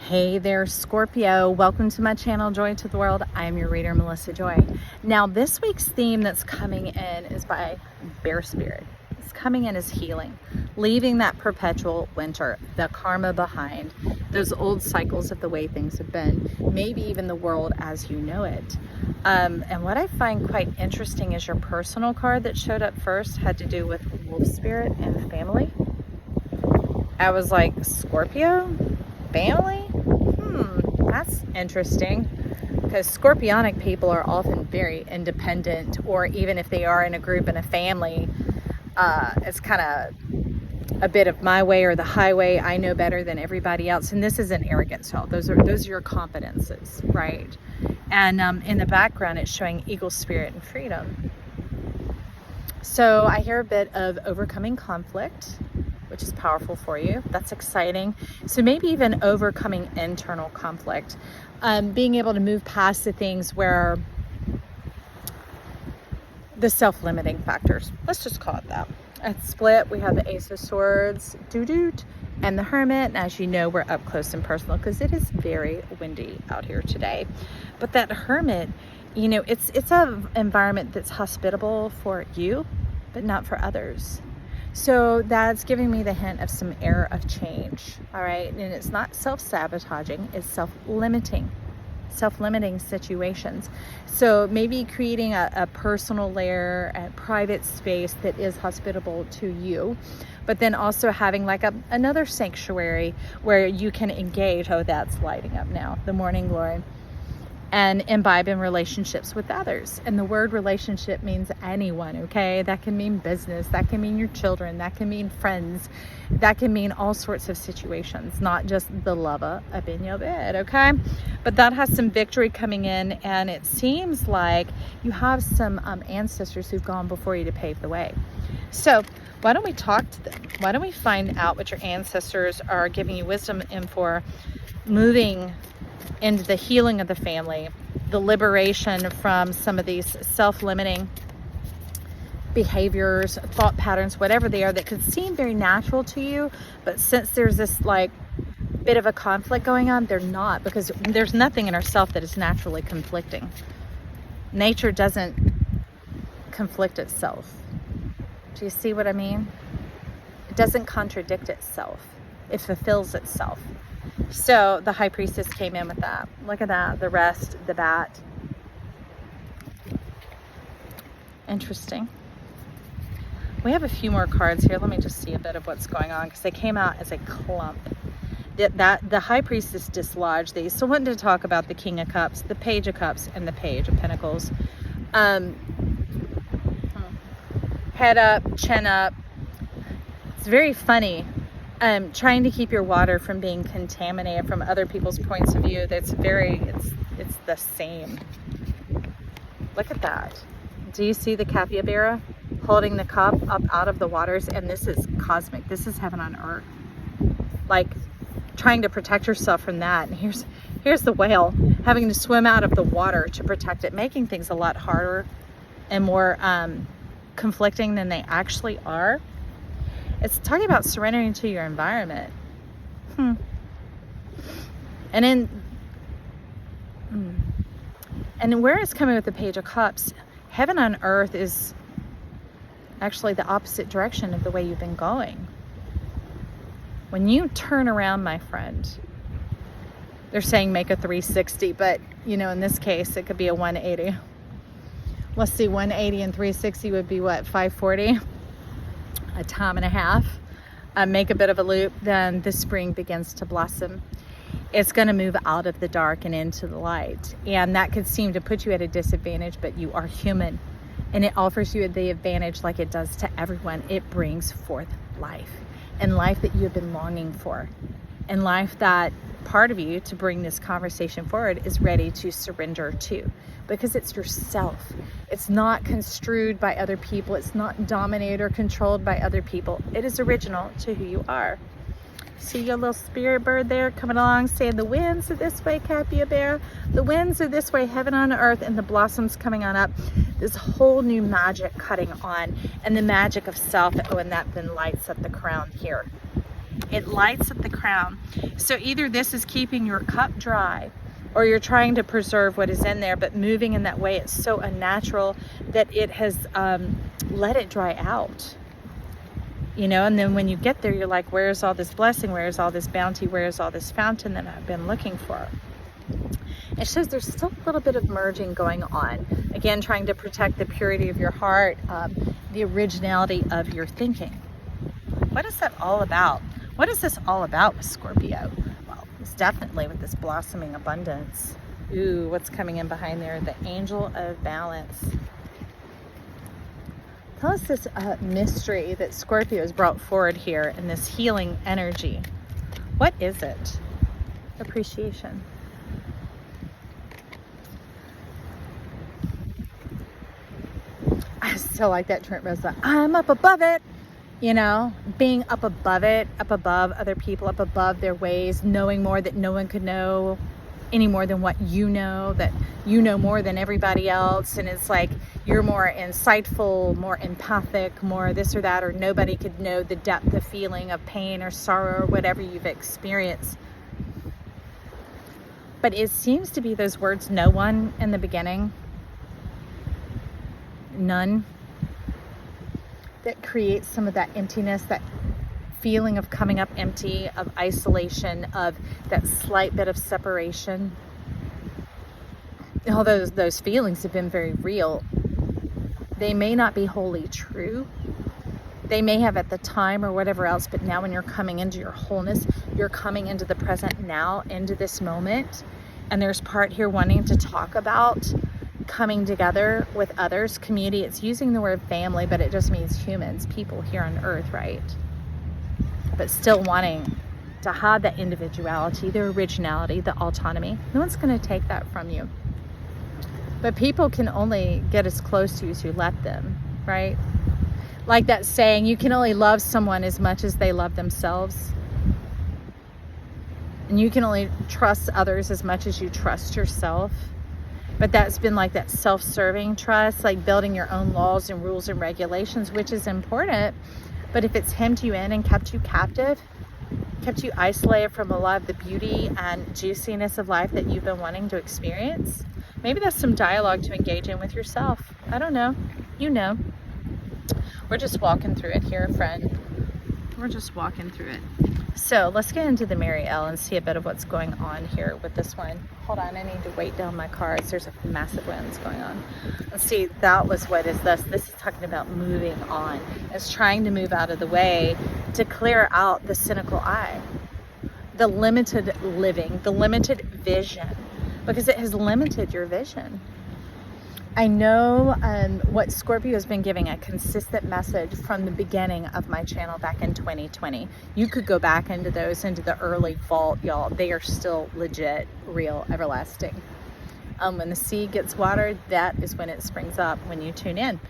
Hey there, Scorpio. Welcome to my channel, Joy to the World. I'm your reader, Melissa Joy. Now, this week's theme that's coming in is by Bear Spirit. It's coming in as healing, leaving that perpetual winter, the karma behind, those old cycles of the way things have been, maybe even the world as you know it. And what I find quite interesting is your personal card that showed up first had to do with wolf spirit and family. I was like, Scorpio? Family? That's interesting, because Scorpionic people are often very independent, or even if they are in a group and a family, it's kind of a bit of my way or the highway. I know better than everybody else, and this isn't arrogance at all. Those are your confidences, right? And in the background, it's showing eagle spirit and freedom. So I hear a bit of overcoming conflict, which is powerful for you. That's exciting. So maybe even overcoming internal conflict, being able to move past the things where the self-limiting factors, let's just call it that. At split, we have the Ace of Swords, doo-doot, and the Hermit. And as you know, we're up close and personal because it is very windy out here today. But that Hermit, you know, it's an environment that's hospitable for you, but not for others. So that's giving me the hint of some air of change, all right? And it's not self-sabotaging, it's self-limiting situations. So maybe creating a personal layer, a private space that is hospitable to you, but then also having like another sanctuary where you can engage. Oh, that's lighting up now, the morning glory. And imbibe in relationships with others. And the word relationship means anyone, okay? That can mean business, that can mean your children, that can mean friends, that can mean all sorts of situations, not just the lover up in your bed, okay? But that has some victory coming in, and it seems like you have some ancestors who've gone before you to pave the way. So why don't we talk to them? Why don't we find out what your ancestors are giving you wisdom in for moving into the healing of the family, the liberation from some of these self-limiting behaviors, thought patterns, whatever they are, that could seem very natural to you, but since there's this like bit of a conflict going on, they're not, because there's nothing in ourself that is naturally conflicting. Nature doesn't conflict itself. Do you see what I mean? It doesn't contradict itself. It fulfills itself. So the High Priestess came in with that. Look at that, the rest, the bat. Interesting. We have a few more cards here. Let me just see a bit of what's going on, because they came out as a clump. The High Priestess dislodged these. So I wanted to talk about the King of Cups, the Page of Cups, and the Page of Pentacles. Head up, chin up. It's very funny. Trying to keep your water from being contaminated from other people's points of view. It's the same. Look at that. Do you see the capybara holding the cup up out of the waters? And this is cosmic. This is heaven on earth. Like trying to protect yourself from that. And here's the whale having to swim out of the water to protect it, making things a lot harder and more conflicting than they actually are. It's talking about surrendering to your environment. And where it's coming with the Page of Cups, heaven on earth is actually the opposite direction of the way you've been going. When you turn around, my friend, they're saying make a 360, but you know, in this case, it could be a 180. Let's see, 180 and 360 would be what, 540? A time and a half. Make a bit of a loop, then the spring begins to blossom. It's going to move out of the dark and into the light, and that could seem to put you at a disadvantage, but you are human, and it offers you the advantage like it does to everyone. It brings forth life, and life that you have been longing for, and life that part of you, to bring this conversation forward, is ready to surrender to, because it's yourself. It's not construed by other people. It's not dominated or controlled by other people. It is original to who you are. See your little spirit bird there coming along saying the winds are this way, capybara. The winds are this way, heaven on earth, and the blossoms coming on up. This whole new magic cutting on, and the magic of self, and that then lights up the crown here. It lights at the crown. So either this is keeping your cup dry, or you're trying to preserve what is in there, but moving in that way, it's so unnatural that it has let it dry out. You know, and then when you get there, you're like, where's all this blessing? Where's all this bounty? Where's all this fountain that I've been looking for? It shows there's still a little bit of merging going on. Again, trying to protect the purity of your heart, the originality of your thinking. What is that all about? What is this all about with Scorpio? Well, it's definitely with this blossoming abundance. Ooh, what's coming in behind there? The angel of balance. Tell us this mystery that Scorpio has brought forward here in this healing energy. What is it? Appreciation. I still like that Trent Reznor. I'm up above it. You know, being up above it, up above other people, up above their ways, knowing more that no one could know any more than what you know, that you know more than everybody else. And it's like you're more insightful, more empathic, more this or that, or nobody could know the depth of feeling of pain or sorrow or whatever you've experienced. But it seems to be those words, no one in the beginning, none, that creates some of that emptiness, that feeling of coming up empty, of isolation, of that slight bit of separation. All those feelings have been very real. They may not be wholly true. They may have at the time or whatever else, but now when you're coming into your wholeness, you're coming into the present now, into this moment. And there's part here wanting to talk about coming together with others, community. It's using the word family, but it just means humans, people here on earth, right? But still wanting to have that individuality, the originality, the autonomy. No one's going to take that from you. But people can only get as close to you as you let them, right? Like that saying, you can only love someone as much as they love themselves. And you can only trust others as much as you trust yourself. But that's been like that self-serving trust, like building your own laws and rules and regulations, which is important. But if it's hemmed you in and kept you captive, kept you isolated from a lot of the beauty and juiciness of life that you've been wanting to experience, maybe that's some dialogue to engage in with yourself. I don't know. You know. We're just walking through it here, friend. We're just walking through it. So let's get into the Mary L and see a bit of what's going on here with this one. Hold on, I need to weight down my cards. There's a massive winds going on. Let's see, that was what is this. This is talking about moving on. It's trying to move out of the way to clear out the cynical eye, the limited living, the limited vision, because it has limited your vision. I know what Scorpio has been giving a consistent message from the beginning of my channel back in 2020. You could go back into the early vault, y'all. They are still legit, real, everlasting. When the seed gets watered, that is when it springs up, when you tune in.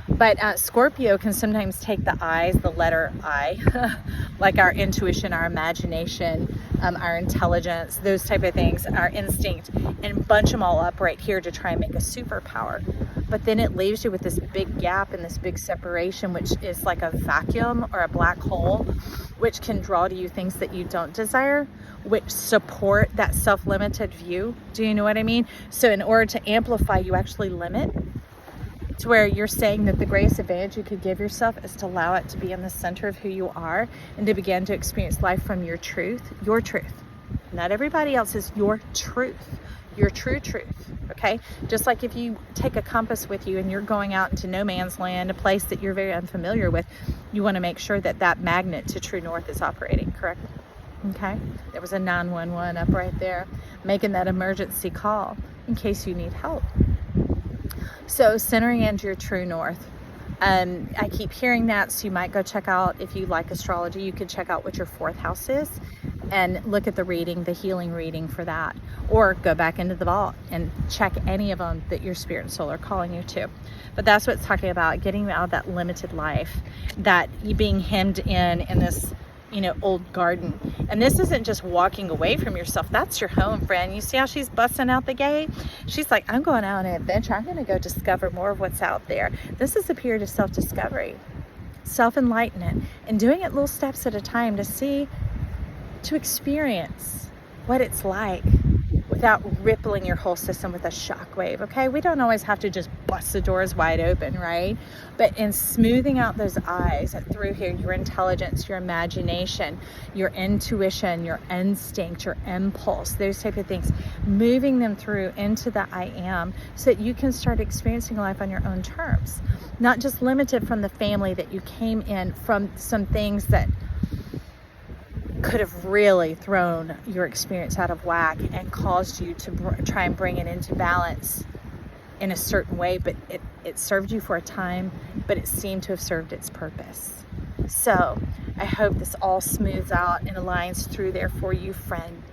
But Scorpio can sometimes take the eyes, the letter I, like our intuition, our imagination, our intelligence, those type of things, our instinct, and bunch them all up right here to try and make a superpower. But then it leaves you with this big gap and this big separation, which is like a vacuum or a black hole, which can draw to you things that you don't desire, which support that self-limited view. Do you know what I mean? So in order to amplify, you actually limit. To where you're saying that the greatest advantage you could give yourself is to allow it to be in the center of who you are and to begin to experience life from your truth, not everybody else's, your truth, your true truth. Okay. Just like if you take a compass with you and you're going out into no man's land, a place that you're very unfamiliar with, you want to make sure that that magnet to true north is operating, correct? Okay. There was a 911 up right there, making that emergency call in case you need help. So centering into your true north. I keep hearing that, so you might go check out, if you like astrology, you could check out what your 4th house is and look at the reading, the healing reading for that. Or go back into the vault and check any of them that your spirit and soul are calling you to. But that's what it's talking about, getting out of that limited life, that you being hemmed in this, old garden. And this isn't just walking away from yourself. That's your home, friend. You see how she's busting out the gate? She's like, I'm going out on an adventure. I'm going to go discover more of what's out there. This is a period of self-discovery. self-enlightenment, and doing it little steps at a time to experience what it's like without rippling your whole system with a shockwave, okay? We don't always have to just bust the doors wide open, right? But in smoothing out those eyes through here, your intelligence, your imagination, your intuition, your instinct, your impulse, those type of things, moving them through into the I am, so that you can start experiencing life on your own terms, not just limited from the family that you came in from, some things that could have really thrown your experience out of whack and caused you to try and bring it into balance in a certain way, but it served you for a time, but it seemed to have served its purpose. So I hope this all smooths out and aligns through there for you, friend.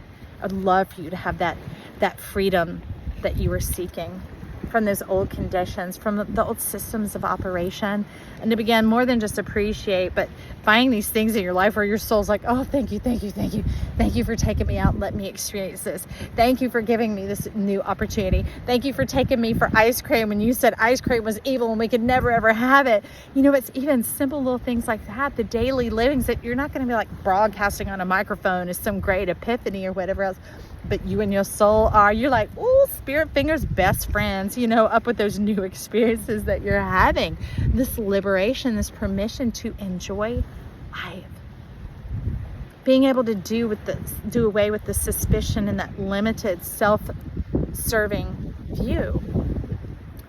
I'd love for you to have that freedom that you were seeking from those old conditions, from the old systems of operation, and to begin more than just appreciate, but find these things in your life where your soul's like, oh, thank you, thank you, thank you. Thank you for taking me out and let me experience this. Thank you for giving me this new opportunity. Thank you for taking me for ice cream when you said ice cream was evil and we could never ever have it. You know, it's even simple little things like that, the daily livings that you're not going to be like broadcasting on a microphone as some great epiphany or whatever else. But you and your soul you're like, oh, spirit fingers, best friends, you know, up with those new experiences that you're having. This liberation, this permission to enjoy life. Being able to do away with the suspicion and that limited self-serving view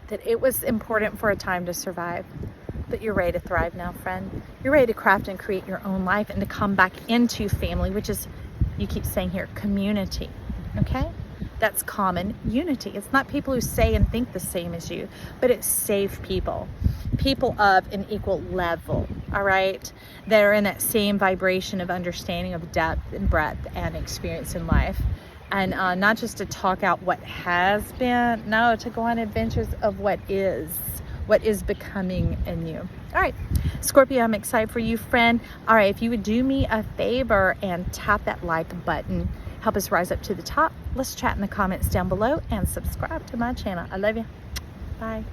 that it was important for a time to survive. But you're ready to thrive now, friend. You're ready to craft and create your own life and to come back into family, which is, you keep saying here, community. Okay? That's common unity. It's not people who say and think the same as you, but it's safe people of an equal level, all right, that are in that same vibration of understanding of depth and breadth and experience in life. And not just to talk out what has been, no, to go on adventures of what is becoming in you. All right, Scorpio, I'm excited for you, friend. All right, if you would do me a favor and tap that like button, help us rise up to the top. Let's chat in the comments down below and subscribe to my channel. I love you. Bye.